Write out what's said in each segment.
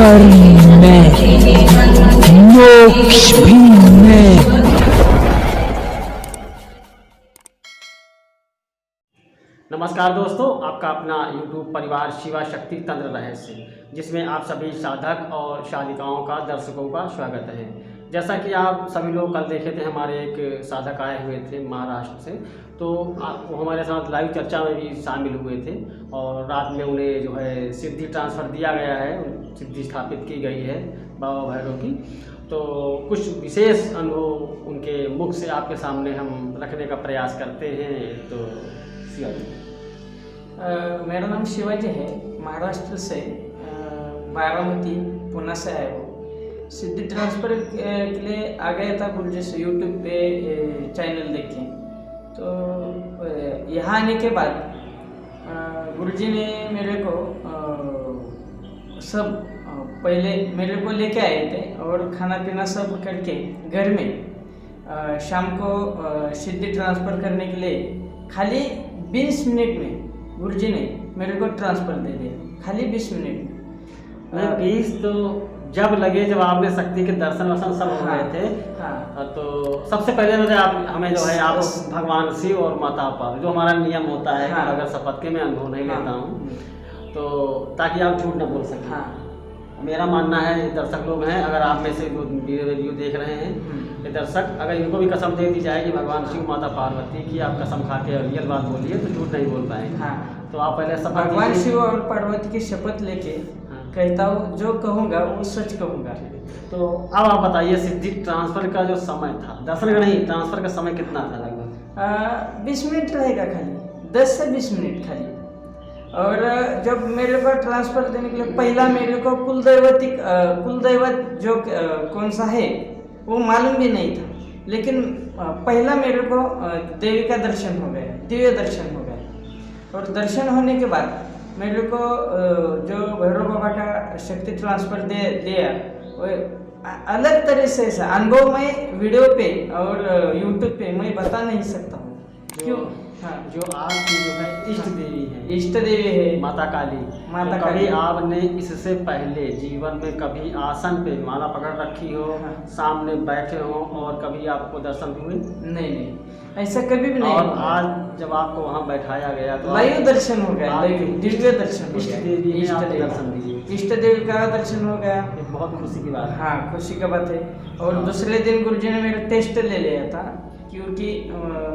कर्म में, मोक्ष भी में। नमस्कार दोस्तों, आपका अपना YouTube परिवार शिवा शक्ति तंत्र रहस्य, जिसमें आप सभी साधक और साधिकाओं का दर्शकों का स्वागत है। जैसा कि आप सभी लोग कल देखे थे, हमारे एक साधक आए हुए थे महाराष्ट्र से, तो वो हमारे साथ लाइव चर्चा में भी शामिल हुए थे और रात में उन्हें जो है सिद्धि ट्रांसफ़र दिया गया है, सिद्धि स्थापित की गई है बाबा भैरव की। तो कुछ विशेष अनुभव उनके मुख से आपके सामने हम रखने का प्रयास करते हैं। तो मेरा नाम शिवाजी है, महाराष्ट्र से बारामती पुणे से आया हूँ। सिद्धि ट्रांसफ़र के लिए आ गया था गुरुजी से यूट्यूब पे चैनल देखे, तो यहाँ आने के बाद गुरुजी ने मेरे को सब पहले मेरे को लेके आए थे और खाना पीना सब करके घर में शाम को सिद्धि ट्रांसफ़र करने के लिए खाली 20 मिनट में गुरुजी ने मेरे को ट्रांसफ़र दे दिया, खाली 20 मिनट में। 20 तो जब लगे, जब आपने शक्ति के दर्शन वर्शन सब हो रहे थे। हाँ। तो सबसे पहले मुझे आप हमें जो है आप भगवान शिव और माता पर, जो हमारा नियम होता है कि अगर शपथ के मैं अनुभव नहीं लेता हूँ तो ताकि आप झूठ न बोल सकें। हाँ। मेरा मानना है, दर्शक लोग हैं, अगर आप में से जो वीडियो देख रहे हैं ये दर्शक, अगर इनको भी कसम दे दी जाए कि भगवान शिव माता पार्वती की आप कसम खा के रियल बात बोलिए तो झूठ नहीं बोल पाएंगे। हाँ। तो आप पहले शपथ भगवान शिव और पार्वती की शपथ लेके कहता हूँ, जो कहूँगा वो सच कहूँगा। तो अब आप बताइए, सिद्धि ट्रांसफ़र का जो समय था, दर्शन का नहीं, ट्रांसफ़र का समय कितना था लगभग? 20 मिनट रहेगा खाली, 10 से 20 मिनट खाली। और जब मेरे को ट्रांसफ़र देने के लिए पहला मेरे को कुलदैवत जो कौन सा है वो मालूम भी नहीं था, लेकिन पहला मेरे को देवी का दर्शन हो गया, दिव्य दर्शन हो गया। और दर्शन होने के बाद मेरे को जो भैरव बाबा का शक्ति ट्रांसफ़र दिया वो अलग तरह से अनुभव मैं वीडियो पे और यूट्यूब पे मैं बता नहीं सकता हूँ। क्यों? हाँ। जो आपकी जो है इष्ट देवी है, इष्ट देवी है माता काली। माता तो काली। कभी आपने इससे पहले जीवन में कभी आसन पे माला पकड़ रखी हो, सामने बैठे हो और कभी आपको दर्शन हुए? नहीं, ऐसा कभी भी नहीं। और आज जब आपको वहाँ बैठाया गया तो लाइव दर्शन हो गया, दिव्य दर्शन। इष्ट देवी ने आपको दर्शन दिए, इष्ट देवी का दर्शन हो गया। ये बहुत खुशी की बात है। हाँ, खुशी का बात है। और दूसरे दिन गुरुजी ने मेरा टेस्ट ले लिया था, क्योंकि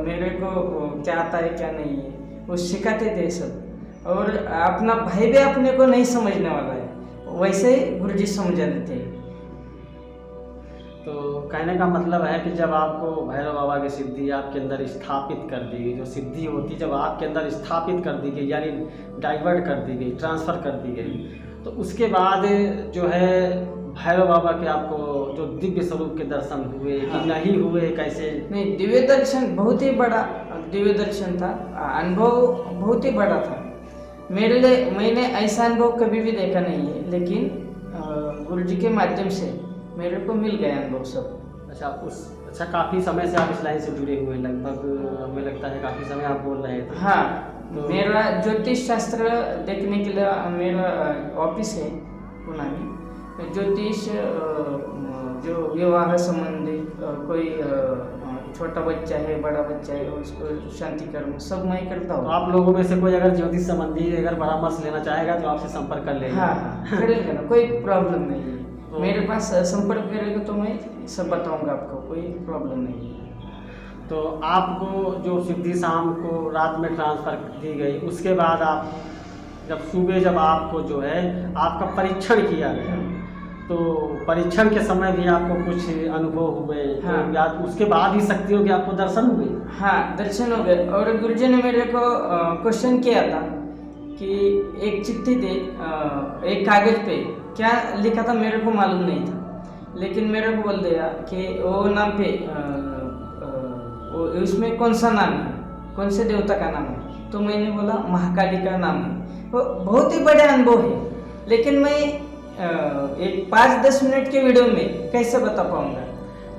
मेरे को क्या आता है क्या नहीं है वो सिखाते थे सब। और अपना भाई भी अपने को नहीं समझने वाला है, वैसे ही गुरुजी समझाते थे। तो कहने का मतलब है कि जब आपको भैरव बाबा की सिद्धि आपके अंदर स्थापित कर दी गई, जो सिद्धि होती जब आपके अंदर स्थापित कर दी गई, यानी डाइवर्ट कर दी गई, ट्रांसफ़र कर दी गई, तो उसके बाद जो है भैरव बाबा के आपको जो दिव्य स्वरूप के दर्शन हुए कि नहीं हुए, कैसे? नहीं, दिव्य दर्शन बहुत ही बड़ा दिव्य दर्शन था, अनुभव बहुत ही बड़ा था मेरे लिए। मैंने ऐसा अनुभव कभी भी देखा नहीं है, लेकिन गुरुजी के माध्यम से मेरे को मिल गया अनुभव सब। अच्छा, काफ़ी समय से आप इस लाइन से जुड़े हुए, लगभग हमें लगता है काफ़ी समय आप बोल रहे थे। हाँ, तो मेरा ज्योतिष शास्त्र देखने के लिए मेरा ऑफिस है पुणे में। ज्योतिष जो विवाह संबंधी कोई छोटा बच्चा है, बड़ा बच्चा है, उसको शांति कर्म सब मैं करता हूँ। तो आप लोगों में से कोई अगर ज्योतिष संबंधी अगर परामर्श लेना चाहेगा तो आपसे संपर्क कर लेगा। हाँ, कर लेगा ना, कोई प्रॉब्लम नहीं है। तो मेरे पास संपर्क करेगा तो मैं सब बताऊंगा आपको, कोई प्रॉब्लम नहीं है। तो आपको जो सिद्धि शाम को रात में ट्रांसफ़र दी गई, उसके बाद आप जब आपको जो है आपका परीक्षण किया गया, तो परीक्षण के समय भी आपको कुछ अनुभव हुए? हाँ। तो या उसके बाद ही शक्तियों के आपको दर्शन हुए? हाँ, दर्शन हो गए। और गुरुजी ने मेरे को क्वेश्चन किया था कि एक चिट्ठी दे, एक कागज पे क्या लिखा था मेरे को मालूम नहीं था, लेकिन मेरे को बोल दिया कि वो नाम पे उसमें कौन सा नाम है, कौन से देवता का नाम है। तो मैंने बोला महाकाली का नाम है। वो बहुत ही बड़ा अनुभव है, लेकिन मैं एक 5-10 मिनट के वीडियो में कैसे बता पाऊंगा?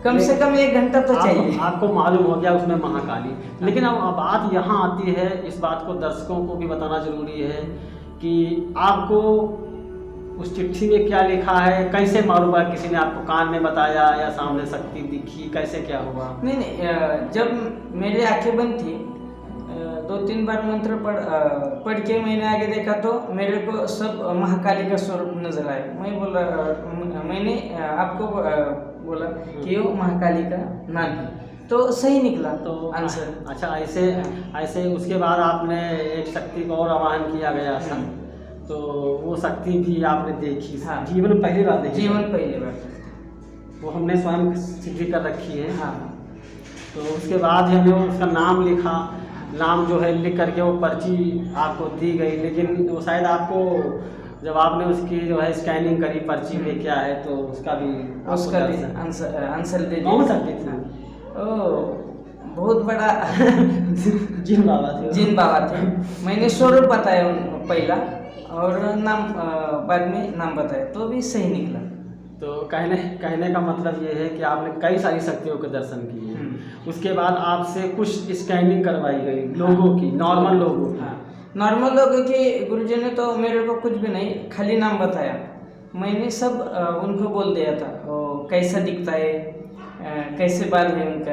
कम से कम 1 घंटा तो चाहिए। आपको मालूम हो गया उसमें महाकाली, लेकिन अब बात यहाँ आती है, इस बात को दर्शकों को भी बताना जरूरी है कि आपको उस चिट्ठी में क्या लिखा है, कैसे मालूम पड़ा? किसी ने आपको कान में बताया या सामने शक्ति दिखी, कैसे क्या हुआ? नहीं, जब मेरी आंखें बंद थी 2-3 बार मंत्र पढ़ के मैंने आगे देखा तो मेरे को सब महाकाली का स्वरूप नजर आया। मैंने आपको बोला कि वो महाकाली का नाम है, तो सही निकला तो आंसर। अच्छा, ऐसे उसके बाद आपने एक शक्ति को और आवाहन किया गया था, तो वो शक्ति भी आपने देखी? हाँ। जीवन में पहली बार देखी? जीवन पहली बार। वो हमने स्वयं सिद्धि कर रखी है। हाँ। तो उसके बाद हमने उसका नाम लिखा, नाम जो है लिख करके वो पर्ची आपको दी गई, लेकिन वो शायद आपको जब आपने उसकी जो है स्कैनिंग करी पर्ची में क्या है, तो उसका भी आंसर दे कौन दिया। शक्ति थी? बहुत बड़ा जिन बाबा थे। जिन बाबा थे। मैंने स्वरूप बताया पहला, और नाम बाद में नाम बताया, तो भी सही निकला। तो कहने का मतलब ये है कि आपने कई सारी शक्तियों के दर्शन किए हैं। उसके बाद आपसे कुछ स्कैनिंग करवाई गई लोगों की, नॉर्मल लोगों की। हाँ, नॉर्मल लोगों की गुरुजी ने तो मेरे को कुछ भी नहीं, खाली नाम बताया। मैंने सब उनको बोल दिया था, वो कैसा दिखता है, कैसे बाल है उनका,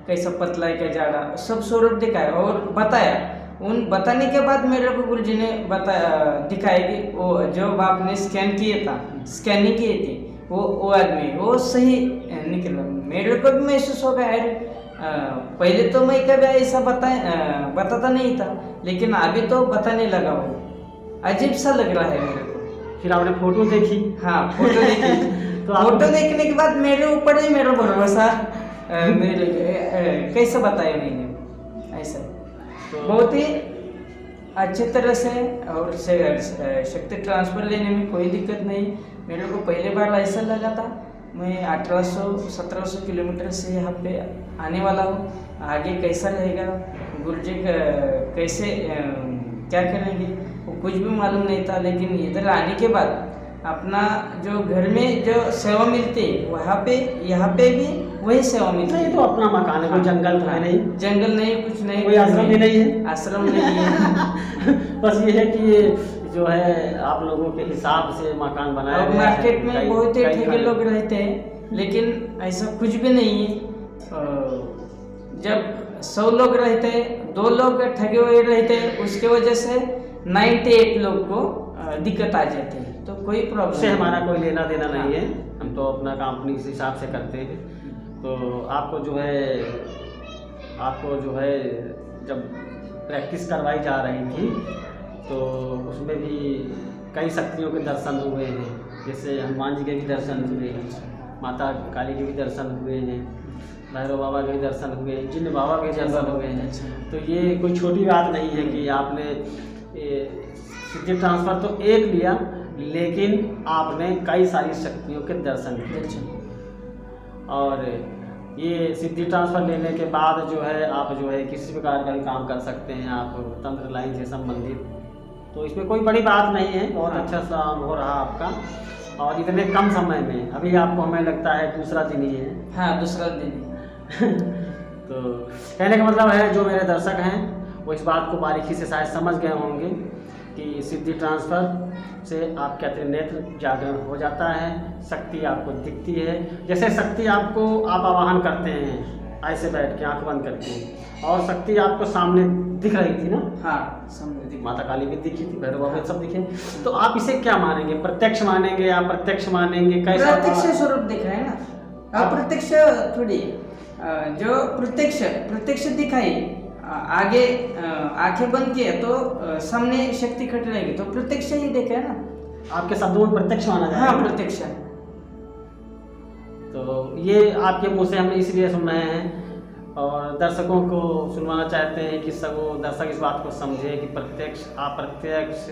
कैसा पतला है, क्या जाड़ा, सब स्वरूप दिखाया और बताया। उन बताने के बाद मेरे को गुरुजी ने दिखाया कि वो जो आपने स्कैनिंग किए थे, वो आदमी वो सही निकला। मेरे को भी महसूस हो गया, पहले तो मैं कभी ऐसा बताता नहीं था, लेकिन अभी तो बताने लगा। वो अजीब सा लग रहा है मेरे को। फिर आपने फोटो देखी? हाँ, फोटो देखी। तो फोटो देखने के बाद मेरे ऊपर ही मेरा भरोसा कैसे बताया मैंने, ऐसा बहुत ही अच्छे तरह से। और शक्ति ट्रांसफर लेने में कोई दिक्कत नहीं। मेरे को पहले बार ऐसा लगा था, मैं 1800-1700 किलोमीटर से यहाँ पे आने वाला हूँ, आगे कैसा रहेगा, गुरुजी कैसे क्या करेंगे, वो कुछ भी मालूम नहीं था। लेकिन इधर आने के बाद अपना जो घर में जो सेवा मिलती है, यहाँ पे भी वही सेवा मिलती है। तो अपना मकान है, कोई जंगल तो है नहीं? जंगल नहीं, कुछ नहीं, कोई आश्रम भी नहीं है? आश्रम नहीं है। बस ये है कि ये जो है आप लोगों के हिसाब से मकान बनाया और गया है। मार्केट में बहुत ही ठगे लोग रहते हैं, लेकिन ऐसा कुछ भी नहीं है। जब 100 लोग रहते हैं, 2 लोग ठगे हुए रहते हैं, उसके वजह से 98 लोग को दिक्कत आ जाती है। तो कोई प्रॉब्लम से हमारा कोई लेना देना नहीं है, हम तो अपना काम अपने इस हिसाब से करते हैं। तो आपको जो है जब प्रैक्टिस करवाई जा रही थी, तो उसमें भी कई शक्तियों के दर्शन हुए हैं। जैसे हनुमान जी के भी दर्शन हुए हैं, माता काली के भी दर्शन हुए हैं, भैरव बाबा के भी दर्शन हुए हैं, जिन बाबा के दर्शन हुए हैं। तो ये कोई छोटी बात नहीं है कि आपने सिद्धि ट्रांसफर तो एक लिया, लेकिन आपने कई सारी शक्तियों के दर्शन किए। और ये सिद्धि ट्रांसफर लेने के बाद जो है आप जो है किसी प्रकार का भी काम कर सकते हैं, आप तंत्र लाइन से संबंधित। तो इसमें कोई बड़ी बात नहीं है, बहुत अच्छा सा हो रहा आपका। और इतने कम समय में अभी आपको हमें लगता है दूसरा दिन ही है। हाँ, दूसरा दिन। तो कहने का मतलब है जो मेरे दर्शक हैं वो इस बात को बारीकी से शायद समझ गए होंगे कि सिद्धि ट्रांसफर से आप कहते हैं नेत्र जागरण हो जाता है, शक्ति आपको दिखती है। जैसे शक्ति आपको आप आवाहन करते हैं ऐसे बैठ के आंख बंद करके, और शक्ति आपको सामने दिख रही थी ना? हाँ, सामने दिख, माता काली भी दिखी थी, भैरव बाबा सब दिखे। तो आप इसे क्या मानेंगे, प्रत्यक्ष मानेंगे या अप्रत्यक्ष मानेंगे, कैसा? प्रत्यक्ष स्वरूप दिख रहा है ना, अप्रत्यक्ष थोड़ी। जो प्रत्यक्ष दिखाई, आगे आंखें बंद किए तो सामने शक्ति खट रहेगी, तो प्रत्यक्ष ही देखे है ना। आपके शब्दों में प्रत्यक्ष माना जाए? हाँ, प्रत्यक्ष। तो ये आपके मुंह से हम इसलिए सुन रहे हैं और दर्शकों को सुनवाना चाहते हैं कि सब वो दर्शक इस बात को समझे कि प्रत्यक्ष अप्रत्यक्ष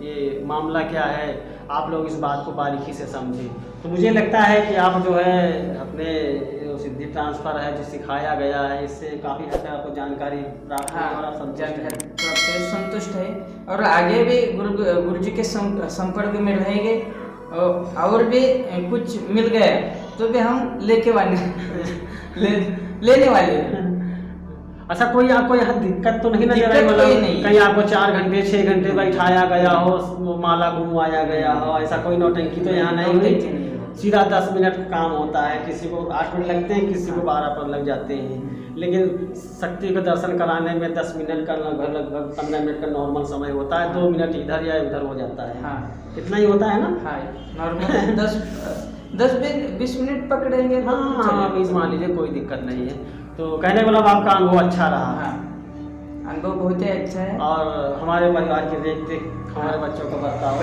ये मामला क्या है, आप लोग इस बात को बारीकी से समझें। तो मुझे लगता है कि आप जो है अपने जो सिद्धि ट्रांसफर है जो सिखाया गया है, इससे काफ़ी हद तक आपको जानकारी प्राप्त है और आप संतुष्ट है। और आगे भी गुरु जी के संपर्क में रहेंगे, और भी कुछ मिल गया तो भी हम लेने वाले हैं। अच्छा, कोई आपको यहाँ दिक्कत तो नहीं नजर आई? दिक्कत कोई मतलब नहीं। कहीं आपको 4 घंटे 6 घंटे बैठाया गया हो, वो माला घुमवाया गया हो, ऐसा कोई नौटंकी तो यहाँ नहीं नौटंकी हुई? नहीं हुई। सीधा 10 मिनट का काम होता है, किसी को 8 मिनट लगते हैं, किसी को 12 पर लग जाते हैं, लेकिन शक्ति का दर्शन कराने में 10 मिनट का लगभग 15 मिनट का नॉर्मल समय होता है, 2 मिनट इधर या उधर हो जाता है। हाँ इतना ही होता है ना? हाँ, नॉर्मल 10-20 मिनट पकड़ेंगे तो हाँ, चलेगा। आप इस मान लीजिए, कोई दिक्कत नहीं है। तो कहने का मतलब आपका अनुभव अच्छा रहा। हाँ, अनुभव बहुत ही अच्छा है। और हमारे परिवार की देख देख हमारे बच्चों का बर्ताव।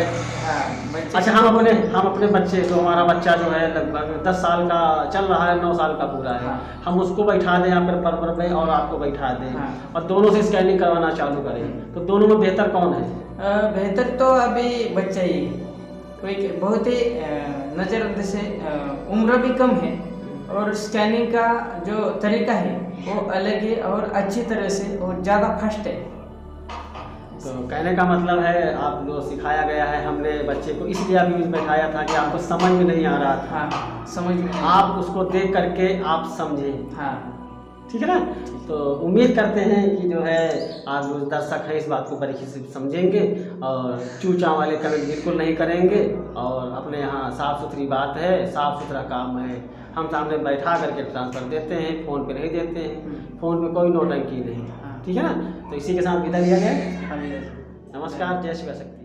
बच्चे अच्छा, हम अपने बच्चे को, हमारा बच्चा जो है लगभग 10 साल का चल रहा है, 9 साल का पूरा है, हाँ। हम उसको बैठा दें यहाँ पर परवर में और आपको बैठा दें, हाँ। और दोनों से स्कैनिंग करवाना चालू करें, तो दोनों में बेहतर कौन है? बेहतर तो अभी बच्चा ही है। कोई बहुत ही नज़र जैसे उम्र भी कम है और स्कैनिंग का जो तरीका है वो अलग है और अच्छी तरह से और ज़्यादा फास्ट है। तो कहने का मतलब है, आप जो सिखाया गया है, हमने बच्चे को इसलिए अभी बैठाया था कि आपको समझ में नहीं आ रहा था। हाँ, समझ में आप उसको देख करके आप समझें। हाँ, ठीक है ना? तो उम्मीद करते हैं कि जो है आप जो दर्शक हैं इस बात को बारीकी से समझेंगे और चूचा वाले कमेंट बिल्कुल नहीं करेंगे, और अपने यहाँ साफ़ सुथरी बात है, साफ़ सुथरा काम है, हम सामने बैठा करके ट्रांसफ़र देते हैं, फ़ोन पे नहीं देते हैं, फ़ोन पे कोई नौटंकी नहीं। ठीक है ना? तो इसी के साथ विदा लिया गया। नमस्कार, जय शिव शक्ति।